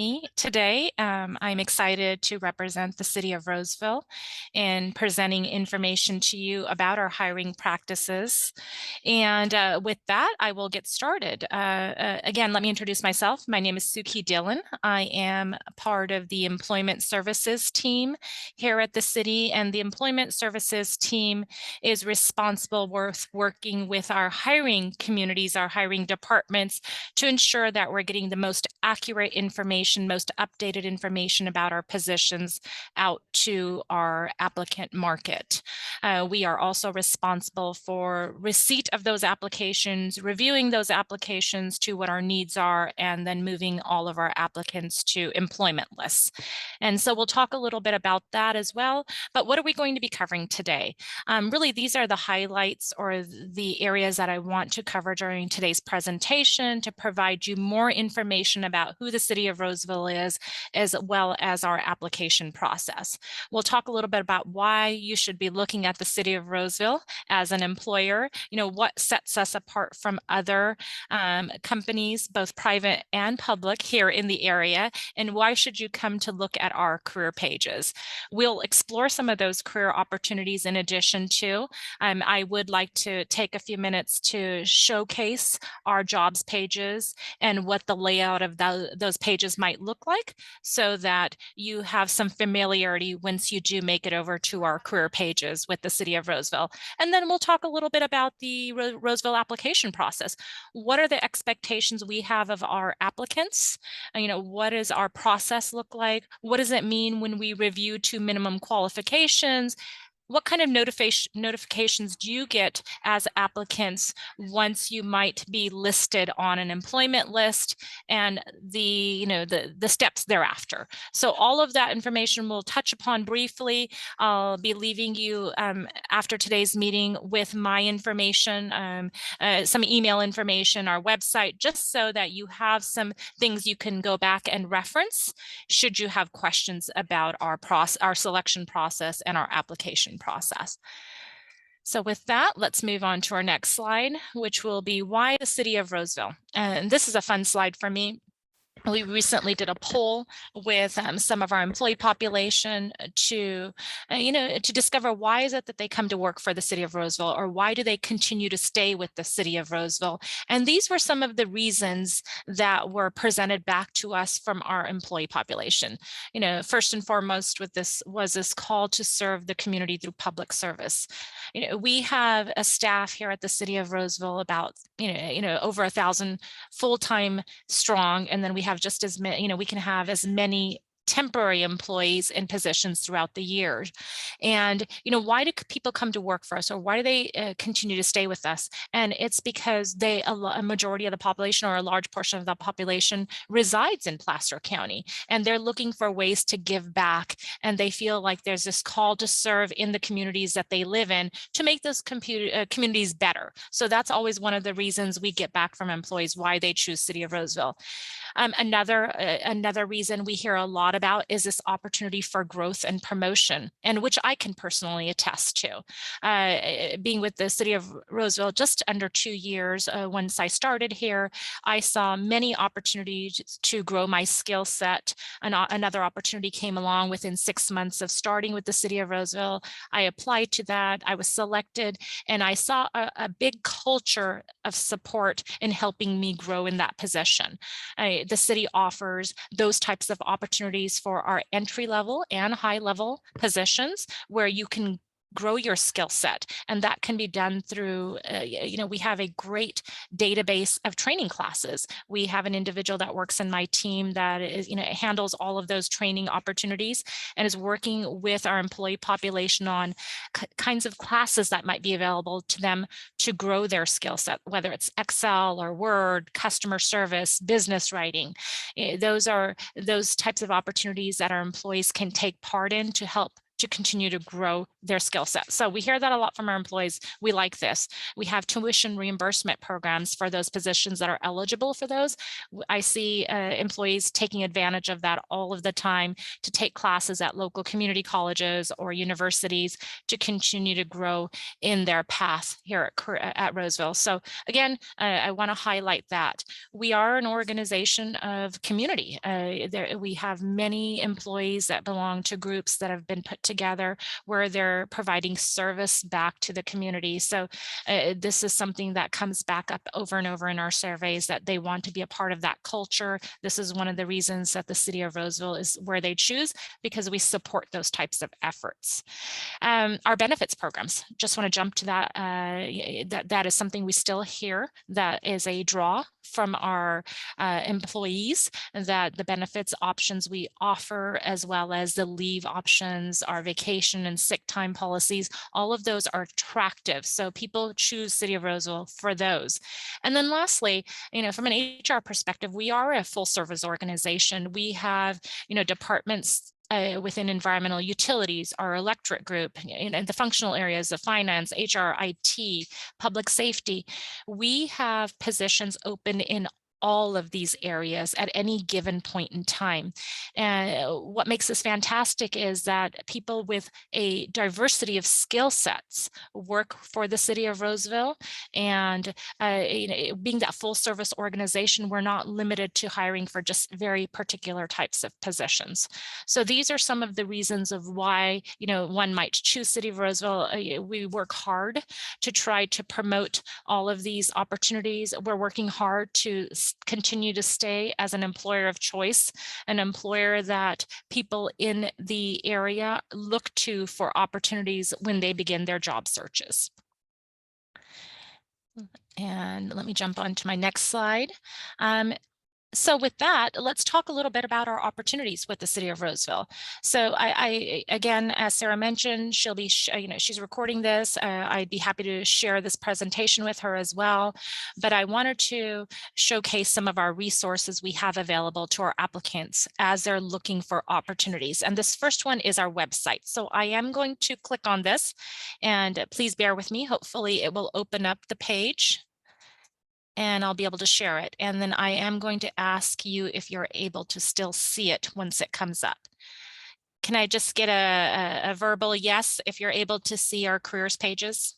me today. I'm excited to represent the City of Roseville in presenting information to you about our hiring practices. And with that, I will get started. Again, let me introduce myself. My name is Suki Dillon. I am part of the Employment Services team here at the city, and the Employment Services team is responsible with working with our hiring communities, our hiring departments, to ensure that we're getting the most accurate information, most updated information about our positions out to our applicant market. We are also responsible for receipt of those applications, reviewing those applications to what our needs are, and then moving all of our applicants to employment lists. And so we'll talk a little bit about that as well. But what are we going to be covering today? Really, these are the highlights or the areas that I want to cover during today's presentation to provide you more information about who the City of Roseville is, as well as our application process. We'll talk a little bit about why you should be looking at the City of Roseville as an employer, what sets us apart from other companies, both private and public here in the area, and why should you come to look at our career pages. We'll explore some of those career opportunities in addition to, I would like to take a few minutes to showcase our jobs pages and what the layout of those pages might look like so that you have some familiarity once you do make it over to our career pages with the City of Roseville. And then we'll talk a little bit about the Roseville application process. What are the expectations we have of our applicants? What does our process look like? What does it mean when we review to minimum qualifications? What kind of notifications do you get as applicants once you might be listed on an employment list, and the steps thereafter? So all of that information we'll touch upon briefly. I'll be leaving you after today's meeting with my information, some email information, our website, just so that you have some things you can go back and reference should you have questions about our selection process and our application process. So with that, let's move on to our next slide, which will be why the City of Roseville. And this is a fun slide for me. We recently did a poll with some of our employee population to discover why is it that they come to work for the City of Roseville, or why do they continue to stay with the City of Roseville? And these were some of the reasons that were presented back to us from our employee population. First and foremost with this was this call to serve the community through public service. We have a staff here at the City of Roseville about over 1,000 full-time strong, and then we have just as many, we can have as many temporary employees in positions throughout the year. And why do people come to work for us, or why do they continue to stay with us? And it's because a majority of the population, or a large portion of the population, resides in Placer County, and they're looking for ways to give back, and they feel like there's this call to serve in the communities that they live in to make those communities better. So that's always one of the reasons we get back from employees why they choose City of Roseville. Another reason we hear a lot about is this opportunity for growth and promotion, and which I can personally attest to. Being with the City of Roseville just under 2 years, once I started here, I saw many opportunities to grow my skill set. Another opportunity came along within 6 months of starting with the City of Roseville. I applied to that, I was selected, and I saw a big culture of support in helping me grow in that position. The city offers those types of opportunities for our entry level and high level positions where you can grow your skill set, and that can be done through we have a great database of training classes. We have an individual that works in my team that is handles all of those training opportunities and is working with our employee population on kinds of classes that might be available to them to grow their skill set, whether it's Excel or Word, customer service, business writing. Those are those types of opportunities that our employees can take part in to help to continue to grow their skill set. So we hear that a lot from our employees. We like this. We have tuition reimbursement programs for those positions that are eligible for those. I see employees taking advantage of that all of the time to take classes at local community colleges or universities to continue to grow in their path here at Roseville. So again, I want to highlight that. We are an organization of community. We have many employees that belong to groups that have been put together where they're providing service back to the community. So this is something that comes back up over and over in our surveys, that they want to be a part of that culture. This is one of the reasons that the City of Roseville is where they choose, because we support those types of efforts. Our benefits programs, just want to jump to that. That is something we still hear that is a draw from our employees, that the benefits options we offer, as well as the leave options, our vacation and sick time policies, all of those are attractive. So people choose City of Roseville for those. And then lastly, from an HR perspective, we are a full service organization. We have, departments within environmental utilities, our electric group, and the functional areas of finance, HR, IT, public safety. We have positions open in all of these areas at any given point in time. And what makes this fantastic is that people with a diversity of skill sets work for the City of Roseville. And being that full service organization, we're not limited to hiring for just very particular types of positions. So these are some of the reasons of why one might choose City of Roseville. We work hard to try to promote all of these opportunities. We're working hard to continue to stay as an employer of choice, an employer that people in the area look to for opportunities when they begin their job searches. And let me jump on to my next slide. So with that, let's talk a little bit about our opportunities with the City of Roseville. So I again, as Sarah mentioned, she'll be, she's recording this. I'd be happy to share this presentation with her as well. But I wanted to showcase some of our resources we have available to our applicants as they're looking for opportunities. And this first one is our website. So I am going to click on this, and please bear with me. Hopefully it will open up the page and I'll be able to share it. And then I am going to ask you if you're able to still see it once it comes up. Can I just get a verbal yes if you're able to see our careers pages?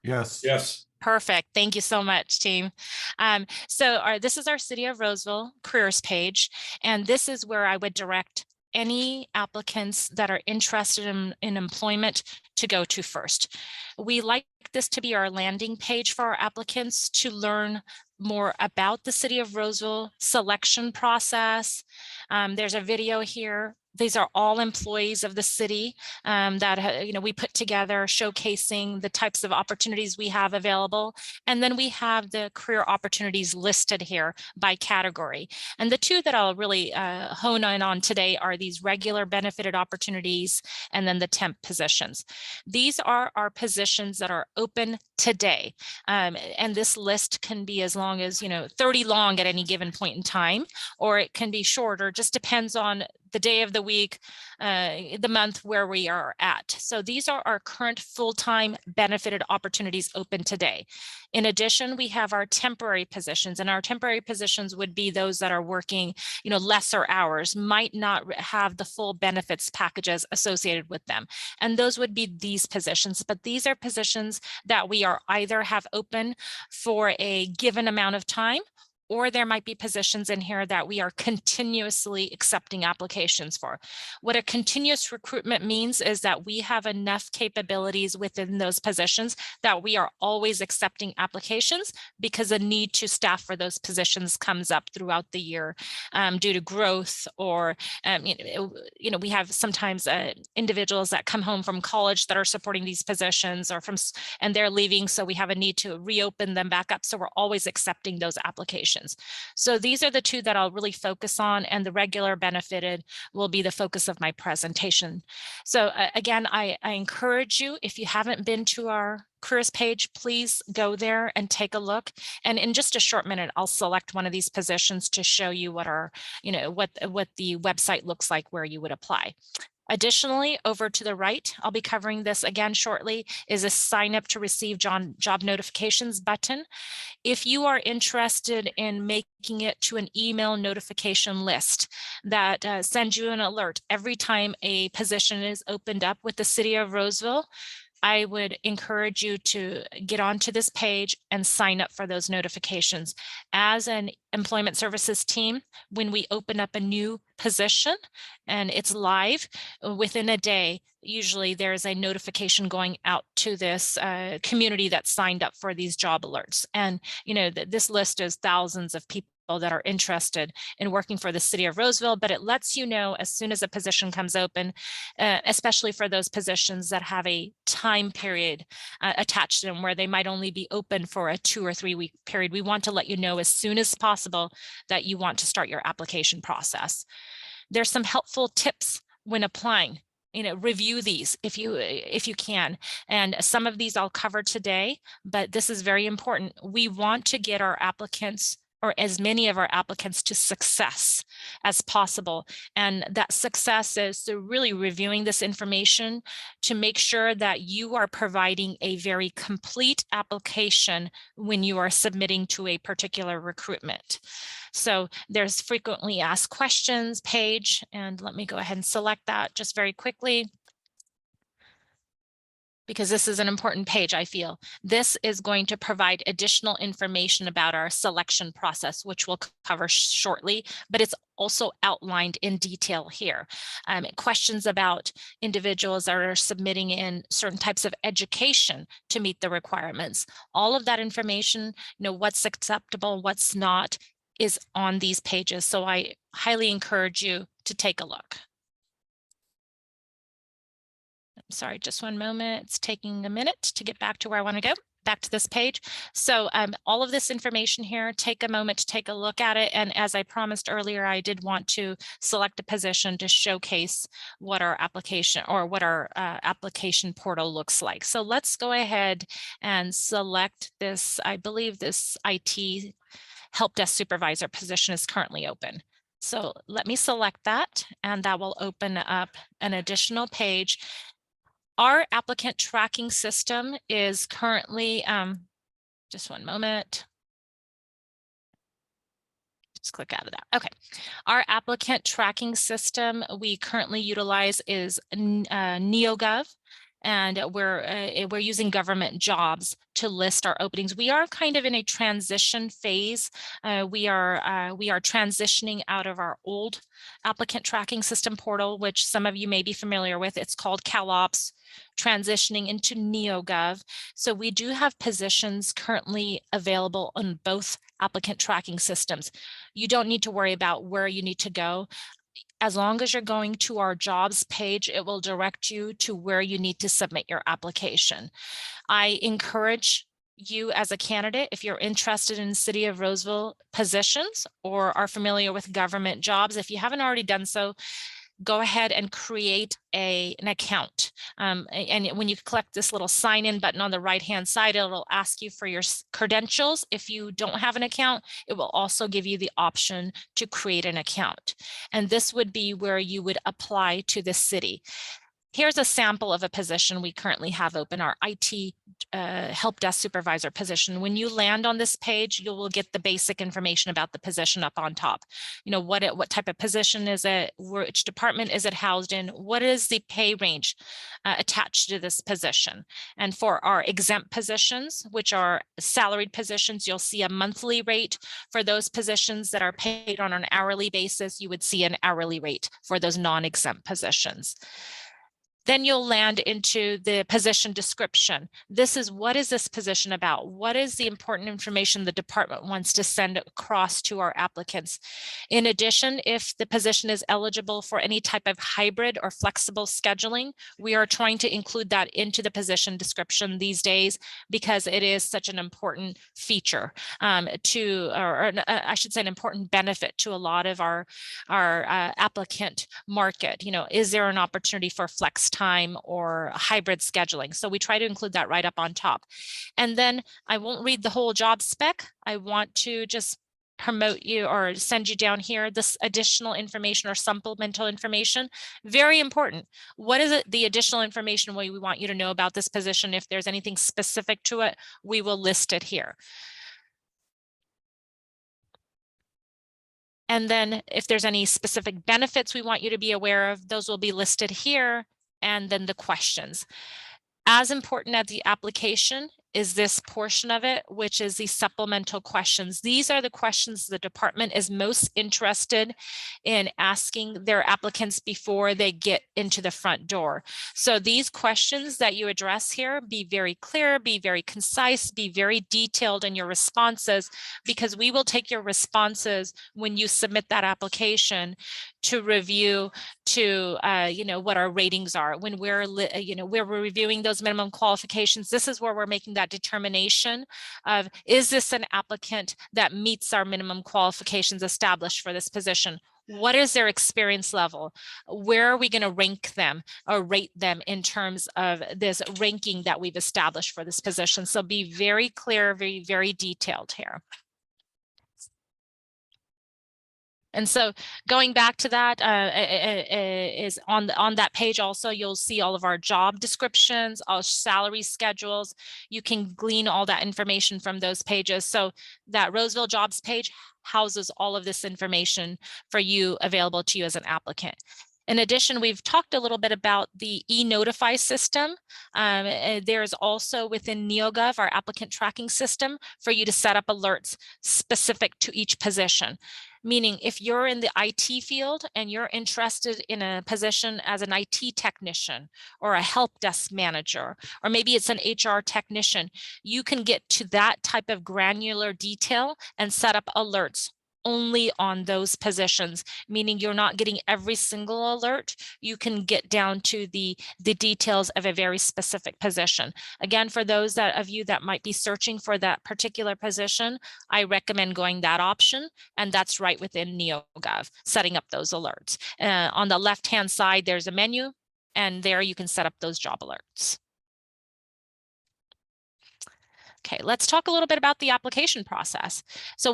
Yes. Yes. Perfect. Thank you so much, team. This is our City of Roseville careers page, and this is where I would direct any applicants that are interested in employment to go to first. We like this to be our landing page for our applicants to learn more about the City of Roseville selection process. There's a video here. These are all employees of the city that we put together, showcasing the types of opportunities we have available. And then we have the career opportunities listed here by category. And the two that I'll really hone in on today are these regular benefited opportunities and then the temp positions. These are our positions that are open today. And this list can be as long as 30 long at any given point in time, or it can be shorter, just depends on the day of the week, the month where we are at. So these are our current full-time benefited opportunities open today. In addition, we have our temporary positions, and our temporary positions would be those that are working, lesser hours, might not have the full benefits packages associated with them. And those would be these positions, but these are positions that we are either have open for a given amount of time, or there might be positions in here that we are continuously accepting applications for. What a continuous recruitment means is that we have enough capabilities within those positions that we are always accepting applications, because a need to staff for those positions comes up throughout the year due to growth, or we have sometimes individuals that come home from college that are supporting these positions, and they're leaving, so we have a need to reopen them back up. So we're always accepting those applications. So these are the two that I'll really focus on, and the regular benefited will be the focus of my presentation. So again, I encourage you, if you haven't been to our careers page, please go there and take a look. And in just a short minute, I'll select one of these positions to show you what our, what the website looks like where you would apply. Additionally, over to the right, I'll be covering this again shortly, is a sign up to receive job notifications button. If you are interested in making it to an email notification list that sends you an alert every time a position is opened up with the City of Roseville, I would encourage you to get onto this page and sign up for those notifications. As an employment services team, when we open up a new position and it's live, within a day, usually there's a notification going out to this community that signed up for these job alerts. And this list is thousands of people that are interested in working for the City of Roseville, but it lets you know as soon as a position comes open, especially for those positions that have a time period attached to them where they might only be open for a 2 or 3 week period. We want to let you know as soon as possible that you want to start your application process. There's some helpful tips when applying. Review these if you can. And some of these I'll cover today, but this is very important. We want to get our applicants, or as many of our applicants, to success as possible. And that success is through really reviewing this information to make sure that you are providing a very complete application when you are submitting to a particular recruitment. So there's frequently asked questions page, and let me go ahead and select that just very quickly, because this is an important page, I feel. This is going to provide additional information about our selection process, which we'll cover shortly, but it's also outlined in detail here. Questions about individuals that are submitting in certain types of education to meet the requirements. All of that information, what's acceptable, what's not, is on these pages. So I highly encourage you to take a look. Sorry, just one moment. It's taking a minute to get back to where I want to go, back to this page. So all of this information here, take a moment to take a look at it. And as I promised earlier, I did want to select a position to showcase what our application application portal looks like. So let's go ahead and select this. I believe this IT help desk supervisor position is currently open. So let me select that, and that will open up an additional page. Our applicant tracking system is currently, just one moment. Just click out of that. Okay. Our applicant tracking system we currently utilize is NeoGov, and we're using government jobs to list our openings. We are kind of in a transition phase. We are transitioning out of our old applicant tracking system portal, which some of you may be familiar with. It's called CalOps, transitioning into NeoGov. So we do have positions currently available on both applicant tracking systems. You don't need to worry about where you need to go. As long as you're going to our jobs page, it will direct you to where you need to submit your application. I encourage you as a candidate, if you're interested in City of Roseville positions or are familiar with government jobs, if you haven't already done so, go ahead and create an account. And when you click this little sign in button on the right hand side, it'll ask you for your credentials. If you don't have an account, it will also give you the option to create an account. And this would be where you would apply to the city. Here's a sample of a position we currently have open, our IT help desk supervisor position. When you land on this page, you will get the basic information about the position up on top. What type of position is it? Which department is it housed in? What is the pay range attached to this position? And for our exempt positions, which are salaried positions, you'll see a monthly rate. For those positions that are paid on an hourly basis, you would see an hourly rate for those non-exempt positions. Then you'll land into the position description. What is this position about? What is the important information the department wants to send across to our applicants? In addition, if the position is eligible for any type of hybrid or flexible scheduling, we are trying to include that into the position description these days because it is such an important feature I should say an important benefit to a lot of our applicant market. Is there an opportunity for flex time or hybrid scheduling? So we try to include that right up on top. And then I won't read the whole job spec. I want to just promote you or send you down here, this additional information or supplemental information, very important. What is it, the additional information we want you to know about this position? If there's anything specific to it, we will list it here. And then if there's any specific benefits we want you to be aware of, those will be listed here. And then the questions. As important as the application is this portion of it, which is the supplemental questions. These are the questions the department is most interested in asking their applicants before they get into the front door. So these questions that you address here, be very clear, be very concise, be very detailed in your responses, because we will take your responses when you submit that application to review to what our ratings are when we're reviewing those minimum qualifications. This is where we're making that determination of, is this an applicant that meets our minimum qualifications established for this position? What is their experience level? Where are we going to rank them or rate them in terms of this ranking that we've established for this position? So be very clear, very, very detailed here. And so going back to that is on that page also, you'll see all of our job descriptions, our salary schedules. You can glean all that information from those pages. So that Roseville jobs page houses all of this information for you, available to you as an applicant. In addition, we've talked a little bit about the e-notify system. There's also within NeoGov, our applicant tracking system, for you to set up alerts specific to each position. Meaning if you're in the IT field and you're interested in a position as an IT technician or a help desk manager, or maybe it's an HR technician, you can get to that type of granular detail and set up alerts only on those positions, meaning you're not getting every single alert. You can get down to the details of a very specific position. Again, for those of you that might be searching for that particular position, I recommend going that option, and that's right within NeoGov, setting up those alerts. On the left-hand side, there's a menu, and there you can set up those job alerts. Okay, let's talk a little bit about the application process. So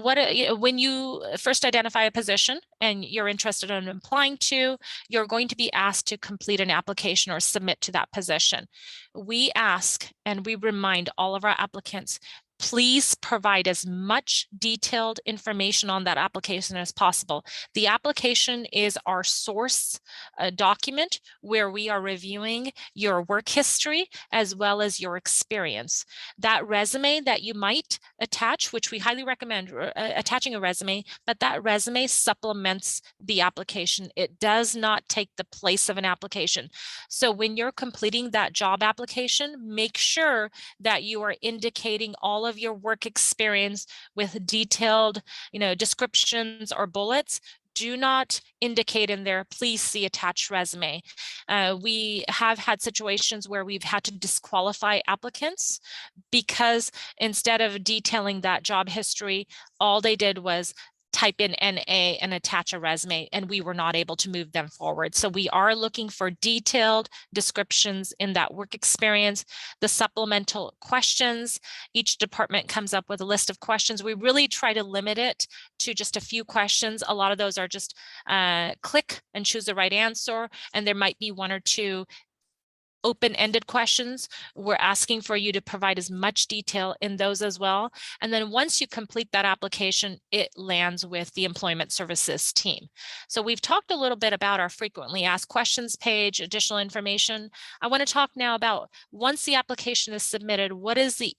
when you first identify a position and you're interested in applying to, you're going to be asked to complete an application or submit to that position. We ask and we remind all of our applicants, please provide as much detailed information on that application as possible. The application is our source document where we are reviewing your work history as well as your experience. That resume that you might attach, which we highly recommend attaching a resume, but that resume supplements the application. It does not take the place of an application. So when you're completing that job application, make sure that you are indicating all of your work experience with detailed, descriptions or bullets. Do not indicate in there, please see attached resume. We have had situations where we've had to disqualify applicants because instead of detailing that job history, all they did was type in NA and attach a resume, and we were not able to move them forward. So we are looking for detailed descriptions in that work experience. The supplemental questions, each department comes up with a list of questions. We really try to limit it to just a few questions. A lot of those are just click and choose the right answer, and there might be one or two open-ended questions. We're asking for you to provide as much detail in those as well. And then once you complete that application, it lands with the Employment Services team. So we've talked a little bit about our frequently asked questions page, additional information. I want to talk now about once the application is submitted, what is the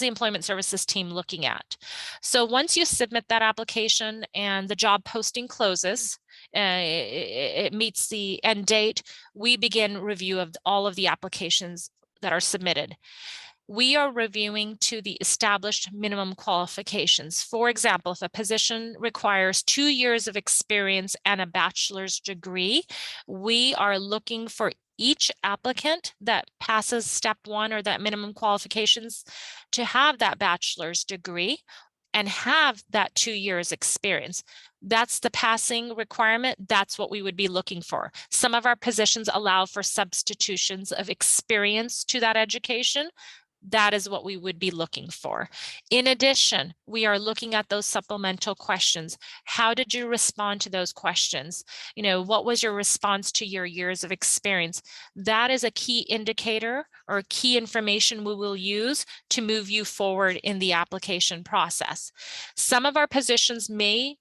Employment Services team looking at? So once you submit that application and the job posting closes, it meets the end date, we begin review of all of the applications that are submitted. We are reviewing to the established minimum qualifications. For example, if a position requires 2 years of experience and a bachelor's degree, we are looking for each applicant that passes step 1 or that minimum qualifications to have that bachelor's degree and have that 2 years experience. That's the passing requirement. That's what we would be looking for. Some of our positions allow for substitutions of experience to that education. that is what we would be looking for. In addition, we are looking at those supplemental questions. How did you respond to those questions? What was your response to your years of experience? That is a key indicator or key information we will use to move you forward in the application process. Some of our positions may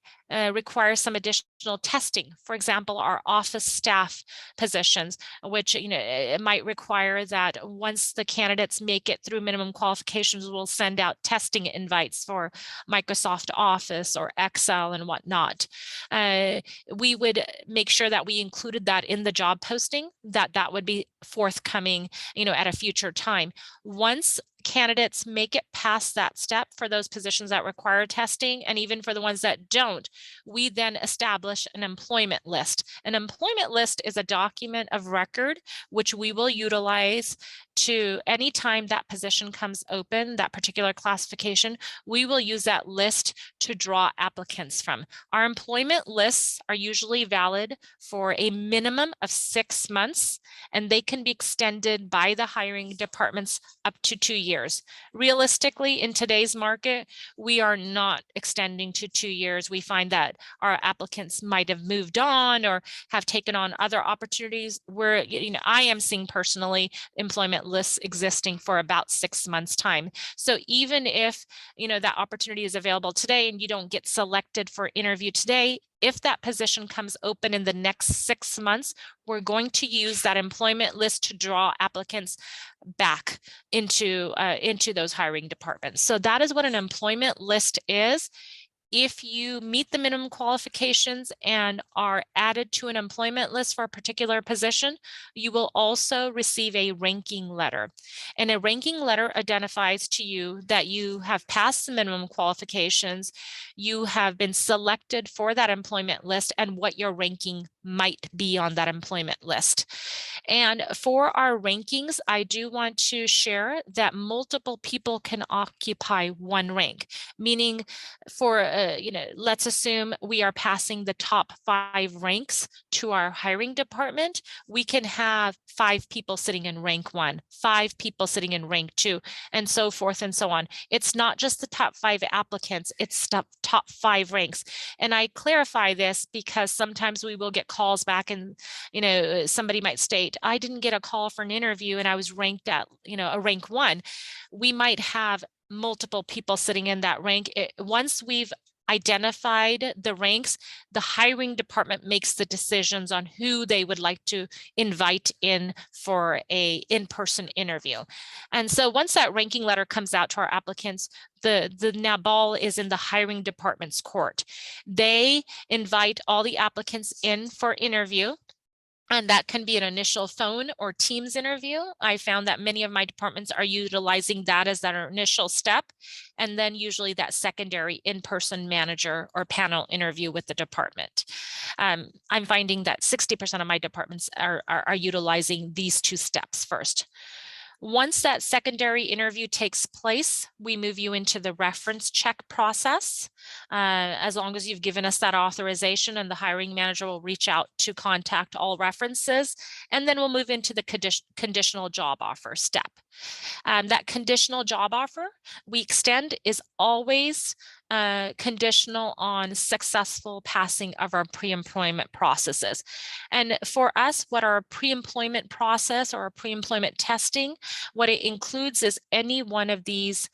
require some additional testing. For example, our office staff positions, which it might require that once the candidates make it through minimum qualifications, we'll send out testing invites for Microsoft Office or Excel and whatnot. We would make sure that we included that in the job posting, that would be forthcoming, at a future time. Once candidates make it past that step for those positions that require testing, and even for the ones that don't, we then establish an employment list. An employment list is a document of record which we will utilize to anytime that position comes open, that particular classification, we will use that list to draw applicants from. Our employment lists are usually valid for a minimum of 6 months, and they can be extended by the hiring departments up to 2 years. Realistically, in today's market, we are not extending to 2 years. We find that our applicants might have moved on or have taken on other opportunities where, I am seeing personally employment lists existing for about 6 months time. So even if, that opportunity is available today and you don't get selected for interview today, if that position comes open in the next 6 months, we're going to use that employment list to draw applicants back into those hiring departments. So that is what an employment list is. If you meet the minimum qualifications and are added to an employment list for a particular position, you will also receive a ranking letter. And a ranking letter identifies to you that you have passed the minimum qualifications, you have been selected for that employment list, and what your ranking might be on that employment list. And for our rankings, I do want to share that multiple people can occupy one rank, meaning for, let's assume we are passing the top 5 ranks to our hiring department. We can have 5 people sitting in rank 1, 5 people sitting in rank 2, and so forth and so on. It's not just the top 5 applicants, it's the top 5 ranks. And I clarify this because sometimes we will get calls back and, somebody might state, I didn't get a call for an interview and I was ranked at, a rank 1. We might have multiple people sitting in that rank. Once we've identified the ranks, the hiring department makes the decisions on who they would like to invite in for a in-person interview. And so once that ranking letter comes out to our applicants, the now ball is in the hiring department's court. They invite all the applicants in for interview. And that can be an initial phone or Teams interview. I found that many of my departments are utilizing that as their initial step. And then usually that secondary in-person manager or panel interview with the department. I'm finding that 60% of my departments are utilizing these 2 steps first. Once that secondary interview takes place, we move you into the reference check process. As long as you've given us that authorization, and the hiring manager will reach out to contact all references, and then we'll move into the conditional job offer step. That conditional job offer we extend is always conditional on successful passing of our pre-employment processes. And for us, what our pre-employment process or our pre-employment testing, what it includes is any one of these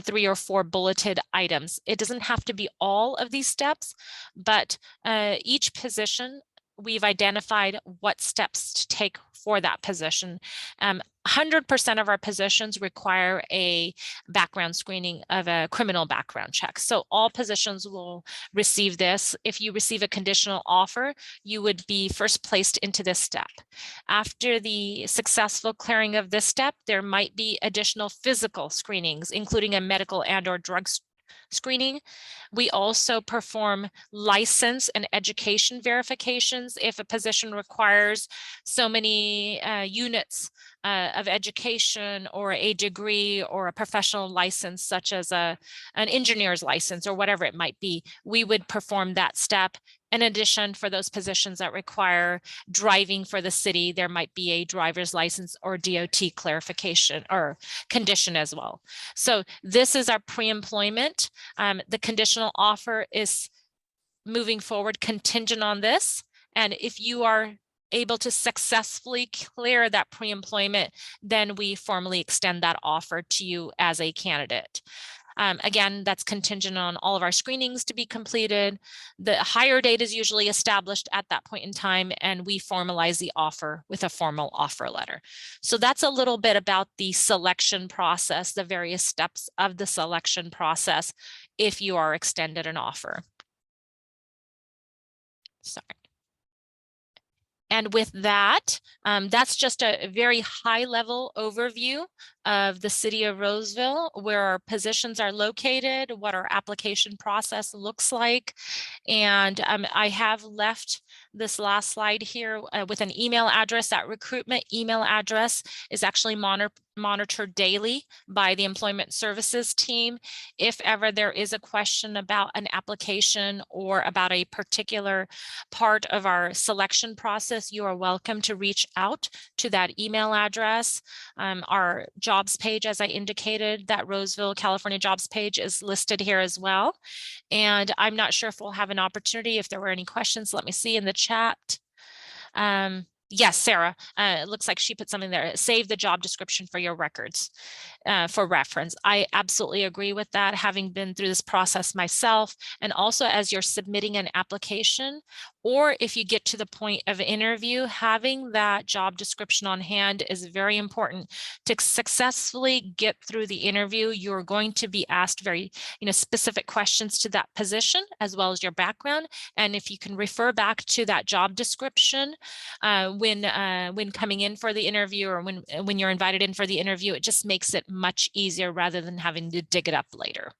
3 or 4 bulleted items. It doesn't have to be all of these steps, but each position, we've identified what steps to take for that position. 100% of our positions require a background screening of a criminal background check. So all positions will receive this. If you receive a conditional offer, you would be first placed into this step. After the successful clearing of this step, there might be additional physical screenings, including a medical and/or drug screening. We also perform license and education verifications. If a position requires so many units of education or a degree or a professional license, such as an engineer's license or whatever it might be, we would perform that step. In addition, for those positions that require driving for the city, there might be a driver's license or DOT clarification or condition as well. So this is our pre-employment. The conditional offer is moving forward contingent on this. And if you are able to successfully clear that pre-employment, then we formally extend that offer to you as a candidate. Again, that's contingent on all of our screenings to be completed. The hire date is usually established at that point in time, and we formalize the offer with a formal offer letter. So that's a little bit about the selection process, the various steps of the selection process if you are extended an offer. Sorry. And with that, that's just a very high level overview of the City of Roseville, where our positions are located, what our application process looks like. And I have left this last slide here with an email address. That recruitment email address is actually monitored daily by the Employment Services team. If ever there is a question about an application or about a particular part of our selection process, you are welcome to reach out to that email address. Our jobs page, as I indicated, that Roseville, California jobs page is listed here as well. And I'm not sure if we'll have an opportunity. If there were any questions, let me see in the chat. Yes, Sarah, it looks like she put something there. Save the job description for your records for reference. I absolutely agree with that, having been through this process myself. And also as you're submitting an application, or if you get to the point of interview, having that job description on hand is very important to successfully get through the interview. You're going to be asked very, specific questions to that position as well as your background. And if you can refer back to that job description when coming in for the interview, or when you're invited in for the interview, it just makes it much easier rather than having to dig it up later.